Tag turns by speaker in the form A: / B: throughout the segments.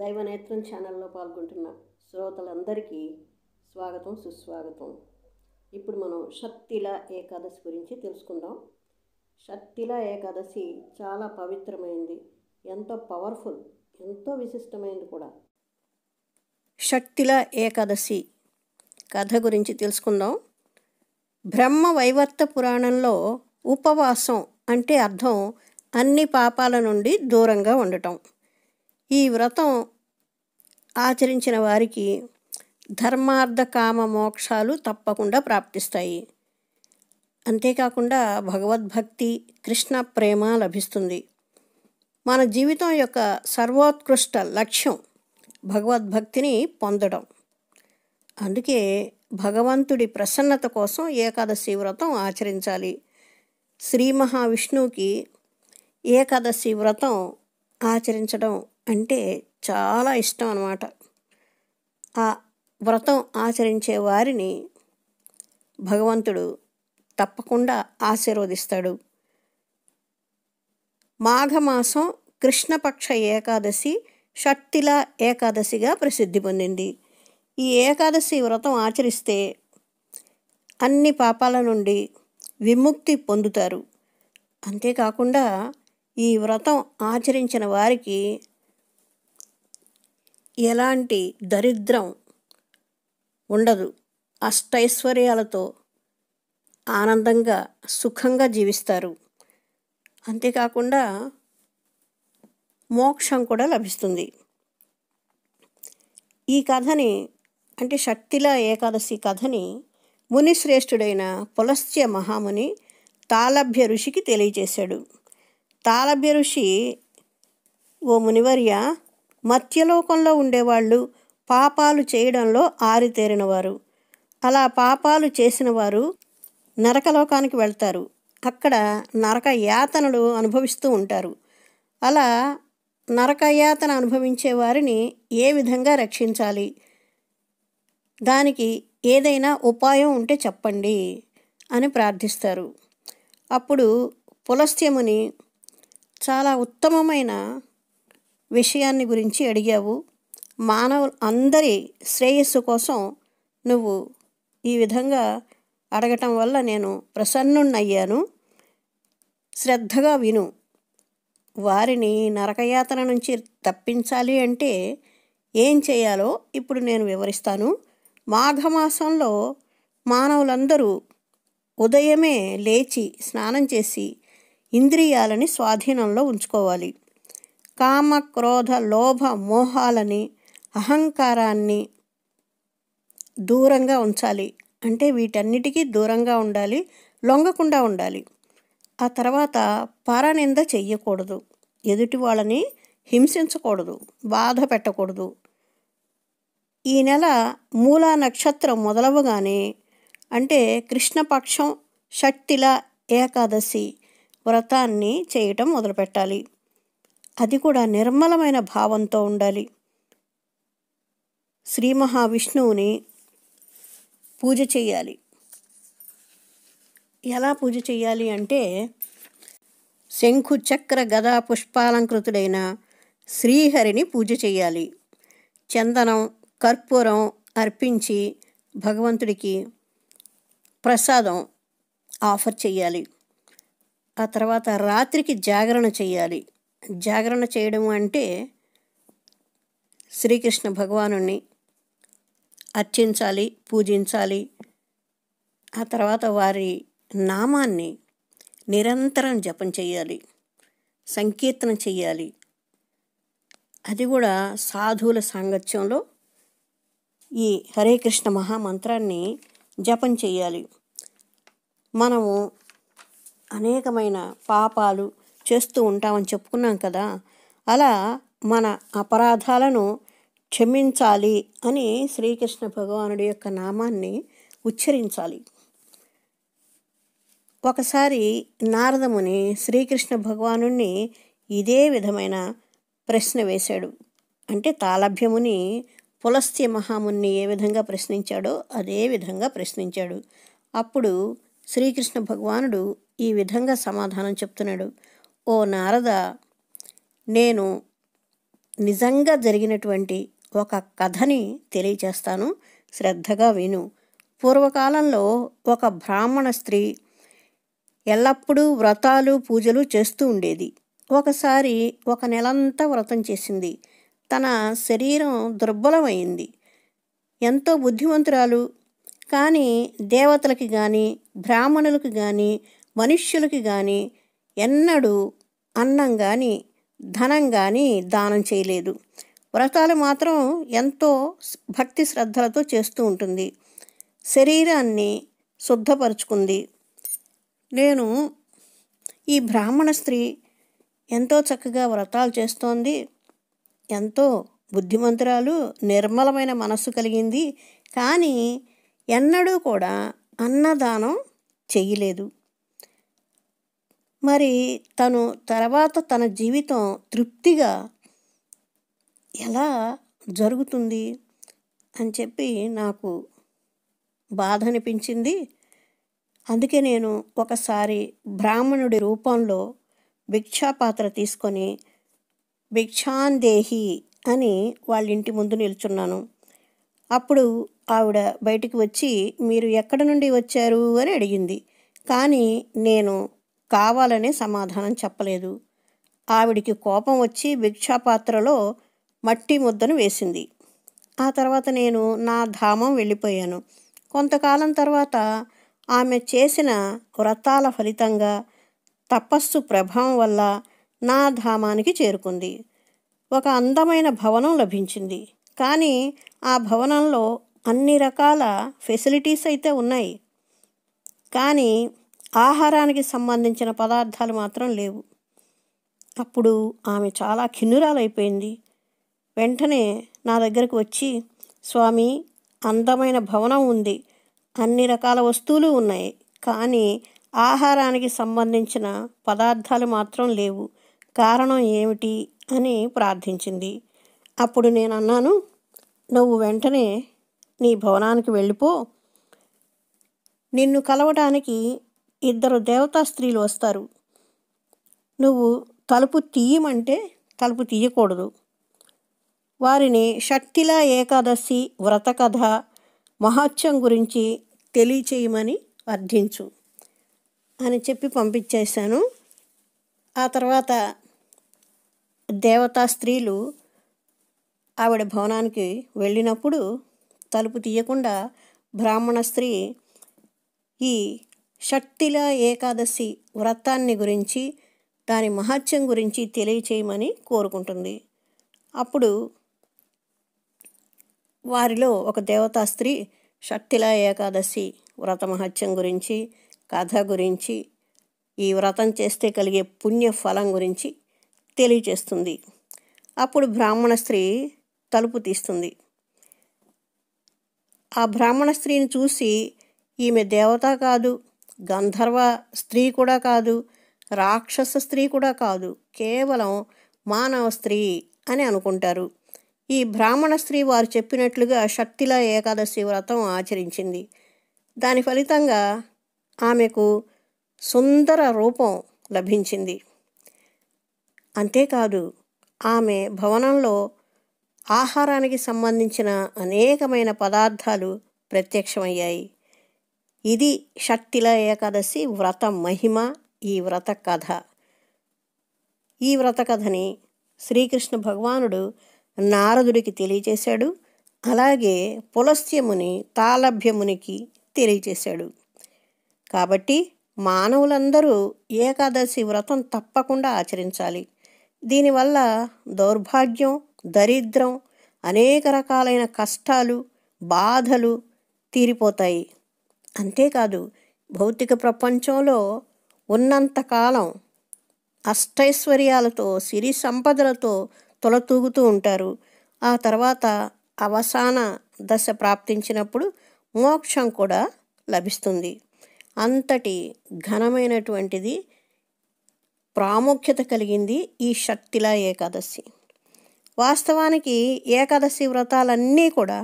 A: దైవనేత్రం ఛానల్లో పాల్గొంటున్న శ్రోతలందరికీ స్వాగతం సుస్వాగతం. ఇప్పుడు మనం షత్తిల ఏకాదశి గురించి తెలుసుకుందాం. షత్తిల ఏకాదశి చాలా పవిత్రమైనది, ఎంతో పవర్ఫుల్, ఎంతో విశిష్టమైనది కూడా. షత్తిల ఏకాదశి కథ గురించి తెలుసుకుందాం. బ్రహ్మ వైవర్త పురాణంలో ఉపవాసం అంటే అర్థం అన్ని పాపాల నుండి దూరంగా ఉండటం. ఈ వ్రతం ఆచరించిన వారికి ధర్మార్థ కామ మోక్షాలు తప్పకుండా ప్రాప్తిస్తాయి. అంతేకాకుండా భగవద్భక్తి, కృష్ణ ప్రేమ లభిస్తుంది. మన జీవితం యొక్క సర్వోత్కృష్ట లక్ష్యం భగవద్భక్తిని పొందడం. అందుకే భగవంతుడి ప్రసన్నత కోసం ఏకాదశి వ్రతం ఆచరించాలి. శ్రీ మహావిష్ణువుకి ఏకాదశి వ్రతం ఆచరించడం అంటే చాలా ఇష్టం అన్నమాట. ఆ వ్రతం ఆచరించే వారిని భగవంతుడు తప్పకుండా ఆశీర్వదిస్తాడు. మాఘమాసం కృష్ణపక్ష ఏకాదశి షట్తిల ఏకాదశిగా ప్రసిద్ధి పొందింది. ఈ ఏకాదశి వ్రతం ఆచరిస్తే అన్ని పాపాల నుండి విముక్తి పొందుతారు. అంతేకాకుండా ఈ వ్రతం ఆచరించిన వారికి ఎలాంటి దరిద్రం ఉండదు. అష్టైశ్వర్యాలతో ఆనందంగా సుఖంగా జీవిస్తారు. అంతేకాకుండా మోక్షం కూడా లభిస్తుంది. ఈ కథని అంటే షట్తిల ఏకాదశి కథని మునిశ్రేష్ఠుడైన పులస్త్య మహాముని తాళభ్య ఋషికి తెలియచేశాడు. తాళభ్య ఋషి, ఓ మునివర్య, మత్స్యలోకంలో ఉండేవాళ్ళు పాపాలు చేయడంలో ఆరితేరినవారు. అలా పాపాలు చేసిన వారు నరకలోకానికి వెళ్తారు. అక్కడ నరక యాతనలు అనుభవిస్తూ ఉంటారు. అలా నరకయాతన అనుభవించే వారిని ఏ విధంగా రక్షించాలి, దానికి ఏదైనా ఉపాయం ఉంటే చెప్పండి అని ప్రార్థిస్తారు. అప్పుడు పులస్త్యముని, చాలా ఉత్తమమైన విషయాన్ని గురించి అడిగావు. మానవులు అందరి శ్రేయస్సు కోసం నువ్వు ఈ విధంగా అడగటం వల్ల నేను ప్రసన్నుణ్ణయ్యాను. శ్రద్ధగా విను. వారిని నరకయాతన నుంచి తప్పించాలి అంటే ఏం చేయాలో ఇప్పుడు నేను వివరిస్తాను. మాఘమాసంలో మానవులందరూ ఉదయమే లేచి స్నానం చేసి ఇంద్రియాలని స్వాధీనంలో ఉంచుకోవాలి. కామ, క్రోధ, లోభ, మోహాలని, అహంకారాన్ని దూరంగా ఉంచాలి. అంటే వీటన్నిటికీ దూరంగా ఉండాలి, లొంగకుండా ఉండాలి. ఆ తర్వాత పరనింద చెయ్యకూడదు, ఎదుటి వాళ్ళని హింసించకూడదు, బాధ పెట్టకూడదు. ఈ నెల మూలా నక్షత్రం మొదలవగానే అంటే కృష్ణపక్షం షట్తిల ఏకాదశి వ్రతాన్ని చేయటం మొదలుపెట్టాలి. అది కూడా నిర్మలమైన భావంతో ఉండాలి. శ్రీ మహావిష్ణువుని పూజ చేయాలి. ఎలా పూజ చేయాలి అంటే శంఖు చక్ర గదా పుష్పాలంకృతుడైన శ్రీహరిని పూజ చేయాలి. చందనం, కర్పూరం అర్పించి భగవంతుడికి ప్రసాదం ఆఫర్ చేయాలి. ఆ తర్వాత రాత్రికి జాగరణ చేయాలి. జాగరణ చేయడం అంటే శ్రీకృష్ణ భగవానుణ్ణి అర్చించాలి, పూజించాలి. ఆ తర్వాత వారి నామాన్ని నిరంతరం జపం చేయాలి, సంకీర్తన చెయ్యాలి. అది కూడా సాధువుల సాంగత్యంలో ఈ హరే కృష్ణ మహామంత్రాన్ని జపం చేయాలి. మనము అనేకమైన పాపాలు చేస్తూ ఉంటామని చెప్పుకున్నాం కదా, అలా మన అపరాధాలను క్షమించాలి అని శ్రీకృష్ణ భగవానుడి యొక్క నామాన్ని ఉచ్చరించాలి. ఒకసారి నారదముని శ్రీకృష్ణ భగవానుణ్ణి ఇదే విధమైన ప్రశ్న వేశాడు. అంటే తాళభ్యముని పులస్త్య మహాముని ఏ విధంగా ప్రశ్నించాడో అదే విధంగా ప్రశ్నించాడు. అప్పుడు శ్రీకృష్ణ భగవానుడు ఈ విధంగా సమాధానం చెప్తున్నాడు. ఓ నారద, నేను నిజంగా జరిగినటువంటి ఒక కథని తెలియచేస్తాను, శ్రద్ధగా విను. పూర్వకాలంలో ఒక బ్రాహ్మణ స్త్రీ ఎల్లప్పుడూ వ్రతాలు పూజలు చేస్తూ ఉండేది. ఒకసారి ఒక నెలంతా వ్రతం చేసింది. తన శరీరం దుర్బలమైంది. ఎంతో బుద్ధిమంతురాలు. కానీ దేవతలకి కానీ బ్రాహ్మణులకి కానీ మనుష్యులకి కానీ ఎన్నడూ అన్నం కానీ ధనం కానీ దానం చేయలేదు. వ్రతాలు మాత్రం ఎంతో భక్తి శ్రద్ధలతో చేస్తూ ఉంటుంది. శరీరాన్ని శుద్ధపరుచుకుంది. నేను ఈ బ్రాహ్మణ స్త్రీ ఎంతో చక్కగా వ్రతాలు చేస్తోంది, ఎంతో బుద్ధిమంతురాలు, నిర్మలమైన మనస్సు కలిగింది, కానీ ఎన్నడూ కూడా అన్నదానం చెయ్యలేదు. మరి తను తర్వాత తన జీవితం తృప్తిగా ఎలా జరుగుతుంది అని చెప్పి నాకు బాధ అనిపించింది. అందుకే నేను ఒకసారి బ్రాహ్మణుడి రూపంలో భిక్షాపాత్ర తీసుకొని భిక్షాందేహి అని వాళ్ళ ఇంటి ముందు నిల్చున్నాను. అప్పుడు ఆవిడ బయటికి వచ్చి మీరు ఎక్కడి నుండి వచ్చారు అని అడిగింది. కానీ నేను కావాలనే సమాధానం చెప్పలేదు. ఆవిడికి కోపం వచ్చి భిక్షాపాత్రలో మట్టి ముద్దను వేసింది. ఆ తర్వాత నేను నా ధామం వెళ్ళిపోయాను. కొంతకాలం తర్వాత ఆమె చేసిన వ్రతాల ఫలితంగా తపస్సు ప్రభావం వల్ల నా ధామానికి చేరుకుంది. ఒక అందమైన భవనం లభించింది. కానీ ఆ భవనంలో అన్ని రకాల ఫెసిలిటీస్ అయితే ఉన్నాయి, కానీ ఆహారానికి సంబంధించిన పదార్థాలు మాత్రం లేవు. అప్పుడు ఆమె చాలా ఖిన్నురాలైపోయింది. వెంటనే నా దగ్గరకు వచ్చి, స్వామి, అందమైన భవనం ఉంది, అన్ని రకాల వస్తువులు ఉన్నాయి, కానీ ఆహారానికి సంబంధించిన పదార్థాలు మాత్రం లేవు, కారణం ఏమిటి అని ప్రార్థించింది. అప్పుడు నేను అన్నాను, నువ్వు వెంటనే నీ భవనానికి వెళ్ళిపో. నిన్ను కలవడానికి 2 దేవతా స్త్రీలు వస్తారు. నువ్వు తలుపు తీయమంటే తలుపు తీయకూడదు. వారిని షట్టిలా ఏకాదశి వ్రత కథ మహత్యం గురించి తెలియచేయమని అర్థించు అని చెప్పి పంపించేశాను. ఆ తర్వాత దేవతా స్త్రీలు ఆవిడ భవనానికి వెళ్ళినప్పుడు తలుపు తీయకుండా బ్రాహ్మణ స్త్రీ ఈ షట్టిలా ఏకాదశి వ్రతాన్ని గురించి దాని మహత్యం గురించి తెలియచేయమని కోరుకుంటుంది. అప్పుడు వారిలో ఒక దేవతా స్త్రీ షట్టిలా ఏకాదశి వ్రత మహత్యం గురించి, కథ గురించి, ఈ వ్రతం చేస్తే కలిగే పుణ్య ఫలం గురించి తెలియచేస్తుంది. అప్పుడు బ్రాహ్మణ స్త్రీ తలుపు తీస్తుంది. ఆ బ్రాహ్మణ స్త్రీని చూసి ఈమె దేవత కాదు, గంధర్వ స్త్రీ కూడా కాదు, రాక్షస స్త్రీ కూడా కాదు, కేవలం మానవ స్త్రీ అని అనుకుంటారు. ఈ బ్రాహ్మణ స్త్రీ వారు చెప్పినట్లుగా షట్టిలా ఏకాదశి వ్రతం ఆచరించింది. దాని ఫలితంగా ఆమెకు సుందర రూపం లభించింది. అంతేకాదు, ఆమె భవనంలో ఆహారానికి సంబంధించిన అనేకమైన పదార్థాలు ప్రత్యక్షమయ్యాయి. ఇది షట్టిలా ఏకాదశి వ్రత మహిమ, ఈ వ్రత కథ. ఈ వ్రత కథని శ్రీకృష్ణ భగవానుడు నారదుడికి తెలియచేశాడు. అలాగే పులస్త్యముని తాళభ్యమునికి తెలియచేశాడు. కాబట్టి మానవులందరూ ఏకాదశి వ్రతం తప్పకుండా ఆచరించాలి. దీనివల్ల దౌర్భాగ్యం, దరిద్రం, అనేక రకాలైన కష్టాలు, బాధలు తీరిపోతాయి. అంతేకాదు, భౌతిక ప్రపంచంలో ఉన్నంతకాలం అష్టైశ్వర్యాలతో, సిరి సంపదలతో తొలతూగుతూ ఉంటారు. ఆ తర్వాత అవసాన దశ ప్రాప్తించినప్పుడు మోక్షం కూడా లభిస్తుంది. అంతటి ఘనమైనటువంటిది, ప్రాముఖ్యత కలిగింది ఈ షట్టిలా ఏకాదశి. వాస్తవానికి ఏకాదశి వ్రతాలన్నీ కూడా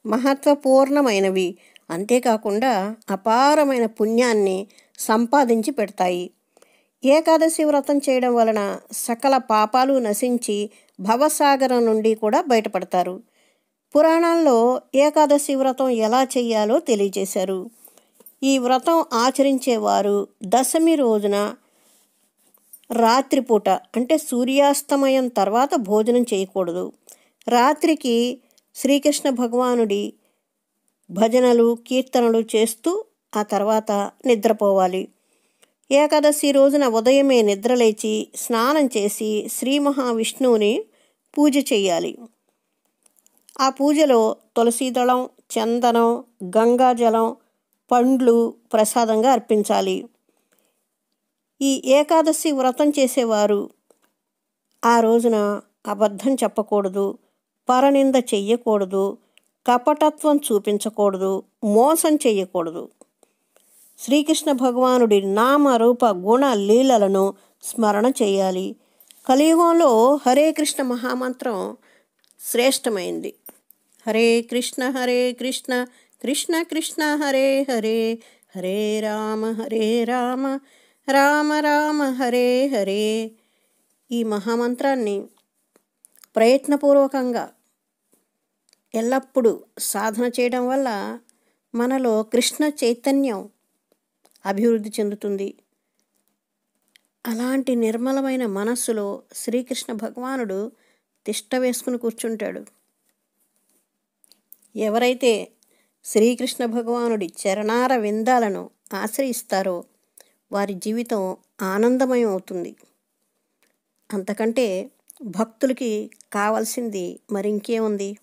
A: మహత్వపూర్ణమైనవి. అంతేకాకుండా అపారమైన పుణ్యాన్ని సంపాదించి పెడతాయి. ఏకాదశి వ్రతం చేయడం వలన సకల పాపాలు నశించి భవసాగరం నుండి కూడా బయటపడతారు. పురాణాల్లో ఏకాదశి వ్రతం ఎలా చేయాలో తెలియజేశారు. ఈ వ్రతం ఆచరించేవారు దశమి రోజున రాత్రిపూట అంటే సూర్యాస్తమయం తర్వాత భోజనం చేయకూడదు. రాత్రికి శ్రీకృష్ణ భగవానుడి భజనలు కీర్తనలు చేస్తూ ఆ తర్వాత నిద్రపోవాలి. ఏకాదశి రోజున ఉదయమే నిద్రలేచి స్నానం చేసి శ్రీ మహావిష్ణువుని పూజ చేయాలి. ఆ పూజలో తులసీదళం, చందనం, గంగాజలం, పండ్లు ప్రసాదంగా అర్పించాలి. ఈ ఏకాదశి వ్రతం చేసేవారు ఆ రోజున అబద్ధం చెప్పకూడదు, పరనింద చెయ్యకూడదు, కపటత్వం చూపించకూడదు, మోసం చేయకూడదు. శ్రీకృష్ణ భగవానుడి నామ రూప గుణ లీలలను స్మరణ చేయాలి. కలియుగంలో హరే కృష్ణ మహామంత్రం శ్రేష్టమైంది. హరే కృష్ణ కృష్ణ కృష్ణ హరే హరే, హరే రామ రామ రామ హరే హరే. ఈ మహామంత్రాన్ని ప్రయత్నపూర్వకంగా ఎల్లప్పుడూ సాధన చేయడం వల్ల మనలో కృష్ణ చైతన్యం అభివృద్ధి చెందుతుంది. అలాంటి నిర్మలమైన మనస్సులో శ్రీకృష్ణ భగవానుడు తిష్ట వేసుకుని కూర్చుంటాడు. ఎవరైతే శ్రీకృష్ణ భగవానుడి చరణార విందాలను ఆశ్రయిస్తారో వారి జీవితం ఆనందమయం అవుతుంది. అంతకంటే భక్తులకి కావాల్సింది మరింకేముంది?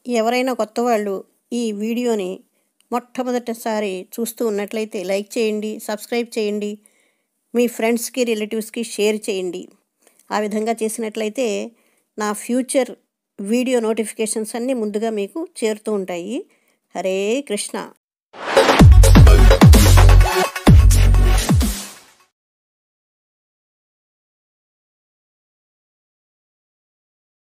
A: ఎవరైనా కొత్త వాళ్ళు ఈ వీడియోని మొట్టమొదటిసారి చూస్తూ ఉన్నట్లయితే లైక్ చేయండి, సబ్స్క్రైబ్ చేయండి, మీ ఫ్రెండ్స్కి రిలేటివ్స్కి షేర్ చేయండి. ఆ విధంగా చేసినట్లయితే నా ఫ్యూచర్ వీడియో నోటిఫికేషన్స్ అన్నీ ముందుగా మీకు చేరుతూ ఉంటాయి. హరే కృష్ణ.